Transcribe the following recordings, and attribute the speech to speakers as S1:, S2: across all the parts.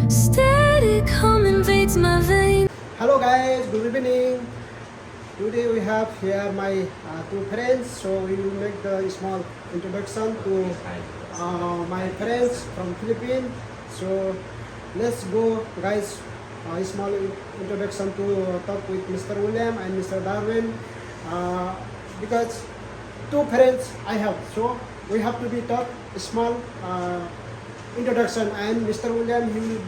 S1: Static hum invades my veins.
S2: Hello guys, good evening. Today we have here my two friends, so we will make the small introduction to my friends from Philippines. So let's go guys, small introduction to talk with Mr. William and Mr. Darwin, because two friends I have, so we have to be talk small introduction, and Mr. William, he will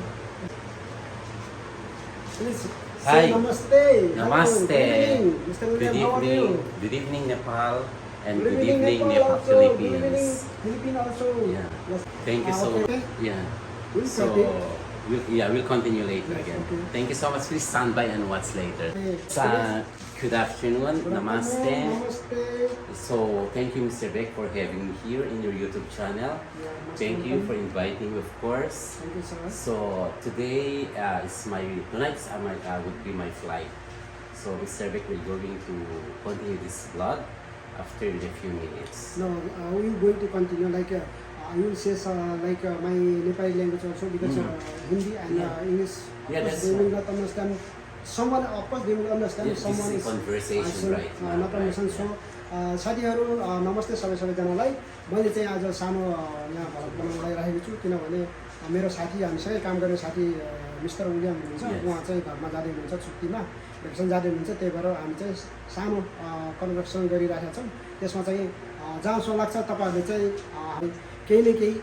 S2: please say
S3: Hi.
S2: namaste.
S3: Namaste.
S2: Hello, good evening. Mr. William, how are you?
S3: Good evening, Nepal, and
S2: Good
S3: good evening,
S2: Nepal
S3: Nepal,
S2: also. Good evening,
S3: Philippines.
S2: Philippines also.
S3: Yeah.
S2: Yes.
S3: Thank you so
S2: Okay.
S3: much. Yeah.
S2: We'll
S3: So
S2: continue.
S3: we'll continue later
S2: Yes,
S3: again.
S2: okay.
S3: Thank you so much. Please stand by and watch later.
S2: Okay.
S3: Good afternoon.
S2: Good
S3: Namaste.
S2: afternoon. Namaste.
S3: So thank you, Mr. Beck, for having me here in your YouTube channel.
S2: Yeah, most
S3: Thank you for
S2: welcome.
S3: inviting me, of course.
S2: Thank you so much.
S3: So today tonight would be my flight. So Mr. Beck, we're going to continue this vlog after a few minutes.
S2: No, we are going to continue like I will say my Nepali language also, because Hindi and
S3: Yeah.
S2: English.
S3: Yeah,
S2: of course,
S3: that's
S2: they will
S3: right.
S2: not understand. Someone, of course, they will understand.
S3: Yes, this
S2: Someone
S3: is a conversation, right?
S2: not understand. So साथीहरू नमस्ते सबैजनालाई। मैले चाहिँ आज सानो यहाँ भ्लग बनाउन लागिरहेको छु, किनभने मेरो साथी, हामीसँगै काम गर्ने साथी मिस्टर विलियम हुनुहुन्छ।
S3: Yes.
S2: उहाँ चाहिँ घरमा जाँदै हुनुहुन्छ, छुट्टीमा भ्याकेसन जाँदै हुनुहुन्छ। त्यही भएर हामी चाहिँ सानो कन्भर्सेसन गरिरहेका छौँ। त्यसमा चाहिँ जहाँसम्म लाग्छ तपाईँहरूले चाहिँ हामी केही न केही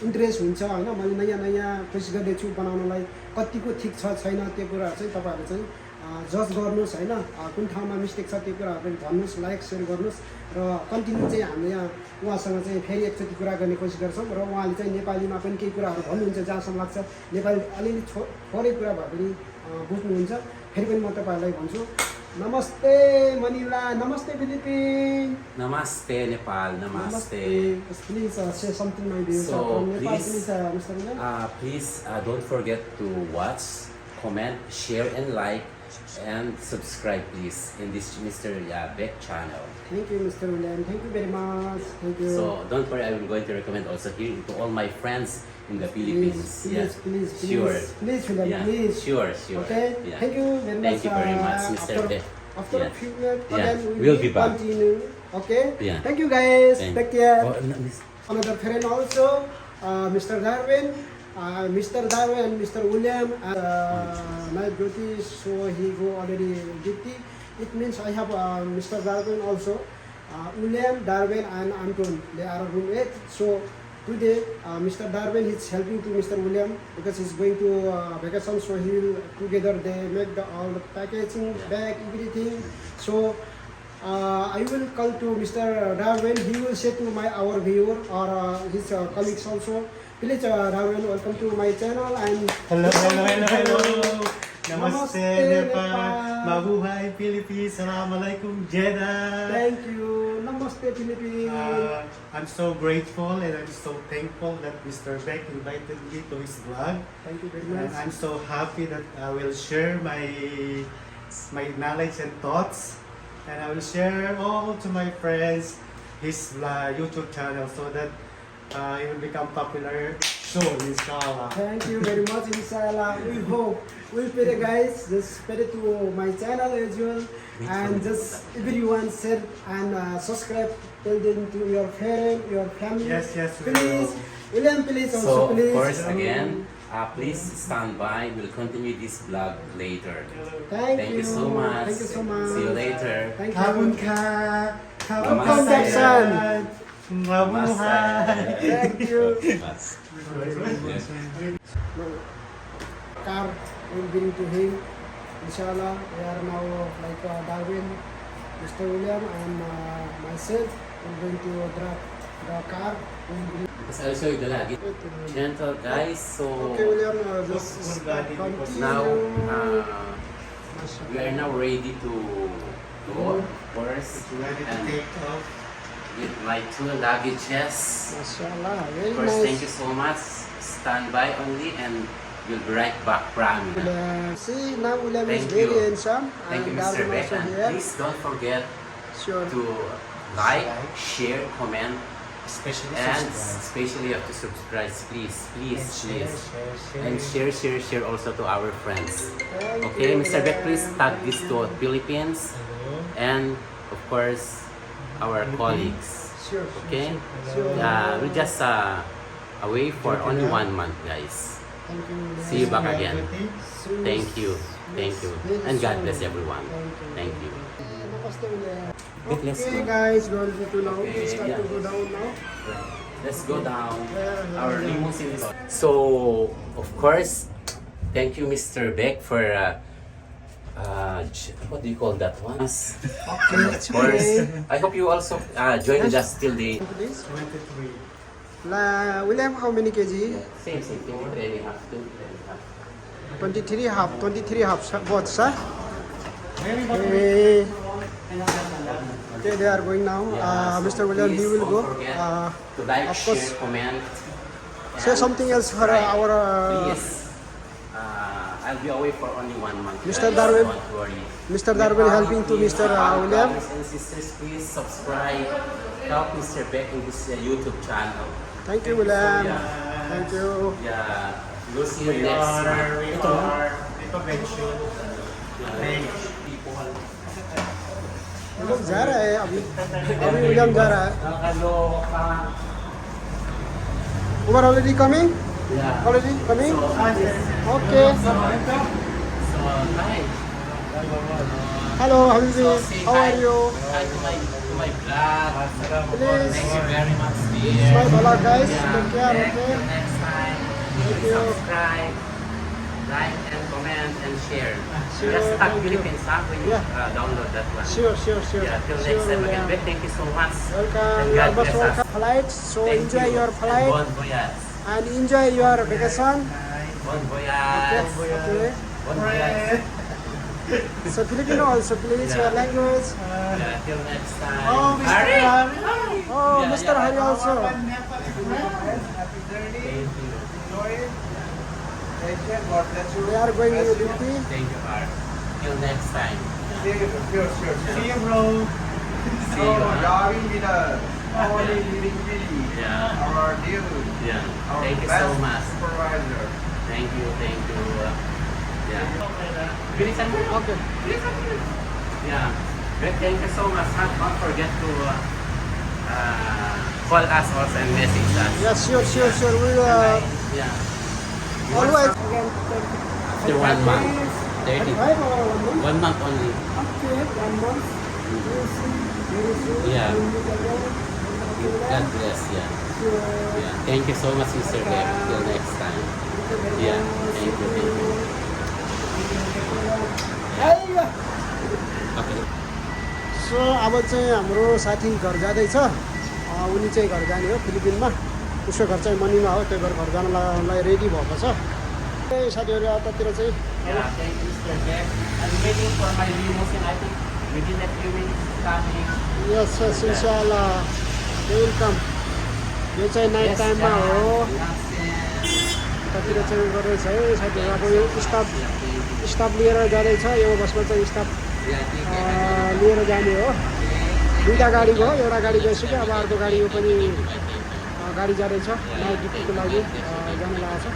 S2: इन्ट्रेस्ट हुन्छ होइन। मैले नयाँ नयाँ कोसिस गर्दैछु बनाउनलाई, कतिको ठिक छ छैन त्यो कुराहरू चाहिँ तपाईँहरूले चाहिँ जज गर्नुहोस् होइन। कुन ठाउँमा मिस्टेक छ त्यो कुराहरू पनि भन्नुहोस्, लाइक सेयर गर्नुहोस्। र कन्टिन्यू चाहिँ हामीले यहाँ उहाँसँग चाहिँ फेरि एकचोटि कुरा गर्ने कोसिस गर्छौँ, र उहाँले चाहिँ नेपालीमा पनि केही कुराहरू भन्नुहुन्छ, जहाँसम्म लाग्छ नेपाली अलिअलि थोरै कुरा भए पनि बुझ्नुहुन्छ। फेरि पनि म तपाईँहरूलाई भन्छु, नमस्ते मनिला, नमस्ते Philippine,
S3: Namaste, Nepal. Namaste.
S2: Please say something, my dear.
S3: So,
S2: From Nepal,
S3: please,
S2: Mr. William.
S3: Please don't forget to watch, comment, share, and like, and subscribe, please, in this Mr. Beck channel.
S2: Thank you, Mr. William. Thank you very much. Thank you.
S3: So don't worry, I'm going to recommend also here to all my friends in the Philippines.
S2: Please,
S3: Sure.
S2: please, William,
S3: Yeah.
S2: please.
S3: Sure.
S2: Okay.
S3: Yeah.
S2: Thank you very much.
S3: Thank you very much, Mr. Beck.
S2: After a
S3: Yeah.
S2: few minutes,
S3: Yeah.
S2: again, we
S3: We'll
S2: will
S3: be back.
S2: continue. Okay.
S3: Yeah.
S2: Thank you, guys. Take care.
S3: Oh, no, this-
S2: Another friend also, Mr. Darwin. Mr. Darwin and Mr. William, night duty, so he go already duty. It means I have Mr. Darwin also, William, Darwin, and Anton. They are roommate. So today, Mr. Darwin is helping to Mr. William because he's going to vacation. So he will together they make all the packaging, bag, everything. So I will call to Mr. Darwin. He will say to our viewer or his colleagues also. Please, Darwin, welcome to my channel and
S4: Hello. Namaste, Nepal.
S2: Nepal.
S4: Mabuhay, Philippines. Assalamualaikum, Jeddah.
S2: Thank you. Namaste, Philippines.
S4: I'm so grateful and I'm so thankful that Mr. Beck invited me to his vlog.
S2: Thank you very
S4: And
S2: much.
S4: I'm so happy that I will share my knowledge and thoughts. And I will share all to my friends his YouTube channel so that he will become popular soon, inshallah.
S2: Thank you very much, inshallah. We hope. We'll pay the guys. Just pay it to my channel as well. And just everyone share and subscribe. Tell them to your friend, your family.
S4: Yes, we
S2: Please.
S4: will.
S2: William, please also,
S3: So, of
S2: please.
S3: course, again, please stand by. We'll continue this vlog later.
S2: Thank
S3: you so much.
S2: Thank you so much.
S3: See you later.
S2: Thank
S4: Kapun
S2: you.
S4: ka!
S2: Kapun Jackson.
S4: Mabuhay!
S2: Thank you.
S3: Mas.
S2: My car will bring to him. Inshallah, we are now like Darwin, Mr. William, and myself. We're going to drive the car. We'll bring
S3: Because I'll show you the luggage.
S2: it to him.
S3: Gentle guys, so
S2: Okay, William, just
S4: Good daddy, because
S3: now
S2: Mashallah.
S3: we are now ready to go. Of course,
S4: Ready to
S3: and
S4: take off.
S3: with my two luggages.
S2: Mashallah, very
S3: Of course,
S2: nice.
S3: thank you so much. Stand by only, and we'll be right back. Promise.
S2: See, now William is
S3: Thank
S2: very
S3: you.
S2: handsome.
S3: Thank you,
S2: and
S3: Mr.
S2: Darwin
S3: Beck.
S2: also
S3: And
S2: here.
S3: please don't forget
S2: Sure.
S3: to like, share, comment,
S4: Especially
S3: And
S4: subscribe.
S3: especially you have to subscribe, please, please,
S4: And share,
S3: please.
S4: share.
S3: And share also to our friends.
S2: Thank
S3: Okay,
S2: you,
S3: Mr. Beck,
S2: William.
S3: please tag this to Philippines
S4: Hello.
S3: and of course our colleagues.
S2: Sure,
S3: Okay?
S2: sure.
S3: We just away for only 1 month, guys.
S2: Thank you, William.
S3: See you back again.
S2: See
S3: Thank you. Thank you.
S2: Very
S3: And God
S2: soon.
S3: bless everyone. Thank you.
S2: Namaste, William.
S3: Wait, let's
S2: Okay,
S3: go.
S2: guys, going to now.
S3: Okay,
S2: We start to
S3: yeah.
S2: go down now.
S3: Let's go down.
S2: Yeah,
S3: Our
S2: yeah.
S3: limousine is. So, of course, thank you, Mr. Beck, for what do you call that one? Of course, I hope you also joined us till the
S2: Please.
S4: 23.
S2: William, how many kg?
S3: same 23 and a half,
S2: 23 half, 23 half, both, sir.
S4: Very
S2: Okay. Okay, they are going now. Mr. William, he will go.
S3: To like,
S2: of course.
S3: share, comment.
S2: Say something else for our
S3: Please. I'll be away for only 1 month.
S2: Mr.
S3: guys.
S2: Darwin.
S3: Don't worry.
S2: Mr. Darwin helping to
S3: Please,
S2: Mr. William.
S3: brothers and sisters, please subscribe. Help Mr. Beck in this YouTube channel.
S2: Thank you, William.
S3: Yeah.
S2: Thank you.
S3: Yeah. We'll see you
S4: We
S3: next
S4: are
S3: month.
S4: convention.
S2: William जा रहा है अभी विलियम जा रहा है
S3: Nakakaloka.
S2: Uber already coming?
S3: Yeah.
S2: Already coming?
S3: So,
S2: Okay.
S3: so, hi.
S2: Hello, Habibi.
S3: So, say
S2: How
S3: hi.
S2: are you?
S3: Hi to my vlog.
S2: Please.
S3: Thank you very much,
S2: My
S3: dear.
S2: vlog, guys.
S3: Yeah.
S2: Take care,
S3: Till
S2: okay?
S3: next time.
S2: Thank you.
S3: Subscribe, like and comment and share.
S2: Sure,
S3: Just tag
S2: thank you.
S3: Philippines when you
S2: Yeah.
S3: download that one.
S2: Sure, sure, sure.
S3: Yeah, till
S2: Sure,
S3: next time again.
S2: William.
S3: Thank you so much.
S2: Welcome.
S3: And
S2: You are
S3: God
S2: most
S3: bless us.
S2: welcome. Flight. So
S3: Thank
S2: enjoy
S3: you.
S2: your
S3: And
S2: flight
S3: Bon voyage.
S2: and enjoy your vacation.
S3: Bon
S2: Okay.
S3: voyage.
S2: Okay.
S3: Bon voyage.
S2: So Filipino also, please, your
S3: Yeah.
S2: language.
S3: Yeah, till next time.
S4: Oh, Mr.
S3: Hari.
S4: Hari.
S2: Oh,
S3: Yeah,
S2: Mr.
S3: yeah.
S2: Hari also.
S3: Thank you.
S2: We are going to duty.
S3: Thank you, Har. Till next time.
S4: See you, bro.
S3: See you. Har.
S5: Driving with our leading Billy,
S3: Yeah.
S5: our dear,
S3: Yeah.
S5: our
S3: Thank you
S5: best
S3: so much.
S5: supervisor.
S3: Thank you. Yeah. Bilisan mo.
S2: Okay.
S3: Bilisan mo. Yeah. But thank you so much. Don't forget to call us also and message us.
S2: Yes, sure, sure, sure. We
S3: Yeah.
S2: always.
S3: After 1 month. 30.
S2: 5 or 1 month?
S3: 1 month only.
S2: Okay, 1 month. Very soon. Very soon.
S3: Yeah.
S2: We'll meet again.
S3: God bless. Yeah.
S2: Sure.
S3: Yeah. Thank you so much, Mr. Beck. Till next time. Yeah. Thank you. Thank you.
S2: Hey!
S3: Okay.
S2: सो अब चाहिँ हाम्रो साथी घर जाँदैछ उनी चाहिँ घर जाने हो फिलिपिनमा उसको घर चाहिँ मनीमा हो त्यही भएर घर जानलाई रेडी भएको छ त्यही साथीहरू यतातिर चाहिँ
S3: Yeah. Thank you, Mr. Beck. I'm waiting for my limousine. I think within a few minutes coming.
S2: Yes yes इन्साल्लाह वेलकम यो चाहिँ नाइट टाइममा हो यतातिर चाहिँ गर्दैछ है साथीहरू अब यो स्टाफ लिएर जाँदैछ यो बसमा चाहिँ स्टाफ लिएर जाने हो दुईवटा गाडीको हो एउटा गाडी गइसक्यो अब अर्को गाडी यो पनि गाडी जाँदैछ नाइट ड्युटीको लागि जान लागेको छ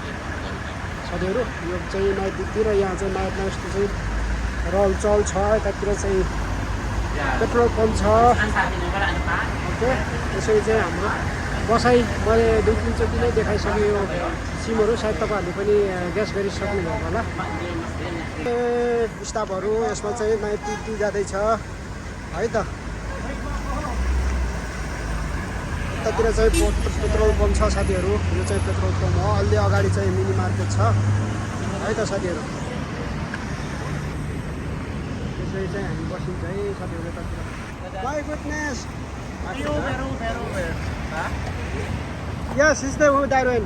S2: साथीहरू यो चाहिँ नाइट ड्युटी र यहाँ चाहिँ नाइटमा यस्तो चाहिँ रहलचहल छ यतातिर चाहिँ पेट्रोल पम्प छ ओके त्यसरी चाहिँ हाम्रो बसाइ मैले 2-3 चोटि नै देखाइसकेँ यो सिमहरू सायद तपाईँहरूले पनि ग्यास गरिसक्नुभएको होला स्टाफहरू यसमा चाहिँ नाइट ड्युटी जाँदैछ है त यतातिर चाहिँ पेट्रोल पम्प छ साथीहरू यो चाहिँ पेट्रोल पम्प हो अलि अगाडि चाहिँ मिनी मार्केट छ है त साथीहरू त्यसरी चाहिँ हामी बसिन्छ है साथीहरू यतातिर my goodness Yes, is the Darwin.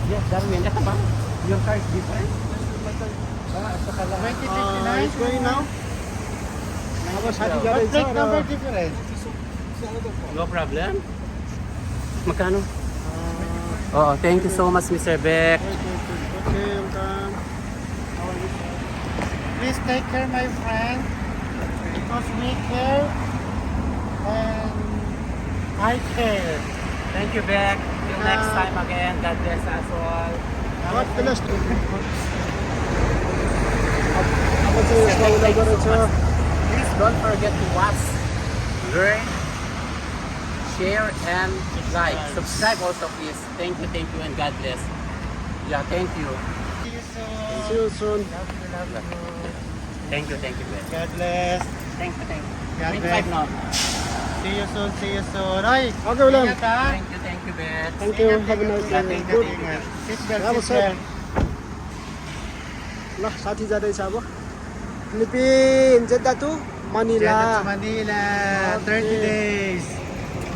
S3: Yes, Darwin. Ito ba? Your car is different?
S2: It's going now. अब साथी जाँदैछ र
S4: different.
S3: No problem. Magkano? Oh, thank you so much, Mr. Beck.
S2: Okay, welcome. take care, my friend, because we care and I care.
S3: Thank you, Beck. Till next time again. God bless us all.
S2: God bless you. Ako sa iyo, Paula Gorecho.
S3: Please don't forget to watch, learn, share, and like. Subscribe also, please. Thank you, and God bless. Yeah, thank you.
S2: See you soon.
S3: Thank you, Beck.
S4: God bless.
S3: Thank you.
S4: God
S3: 25
S4: bless.
S3: now.
S4: See you soon. Ay,
S2: Okay, ulam.
S4: ingat ha.
S3: Thank you, Beck.
S2: Thank you. Have a nice day. Good.
S4: Seatbelt,
S2: Bravo, sir.
S4: seatbelt.
S2: ल साथी जाँदैछ अब फिलिपिन जेद्दा टु Manila
S4: Jeddah to Manila, 30 days.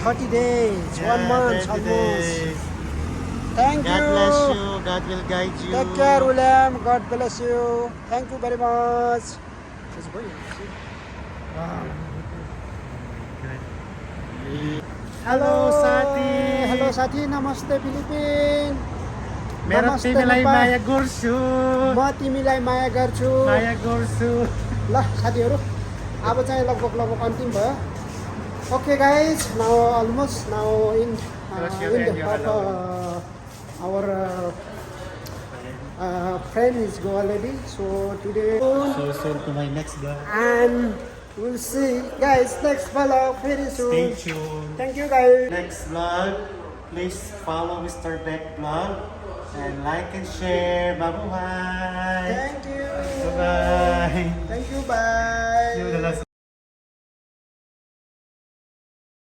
S2: 30 days,
S4: Yeah,
S2: 1 month
S4: 30
S2: almost.
S4: days.
S2: Thank
S4: God
S2: you.
S4: bless you. God will guide you.
S2: Take care, William. God bless you. Thank you very much. It's very easy.
S4: Hello, Sati.
S2: Hello, साथी. नमस्ते Philippine.
S4: Meron
S2: Namaste,
S4: Timilay
S2: Nepal.
S4: Maya Gursu.
S2: म तिमीलाई माया गर्छु.
S4: Maya Gursu.
S2: ल साथीहरू अब चाहिँ लगभग अन्तिम भयो. Okay guys, now almost now in
S4: Social
S2: in the
S4: media
S2: part our friend is go already. So today
S4: So soon to my next vlog.
S2: and we'll see guys next vlog very
S4: Stay
S2: soon.
S4: tuned.
S2: Thank you guys.
S4: Next vlog, please follow Mr. Beck vlog and like and share. Bye-bye.
S2: Thank you.
S4: Bye-bye.
S2: Thank you. Bye.
S4: See you the last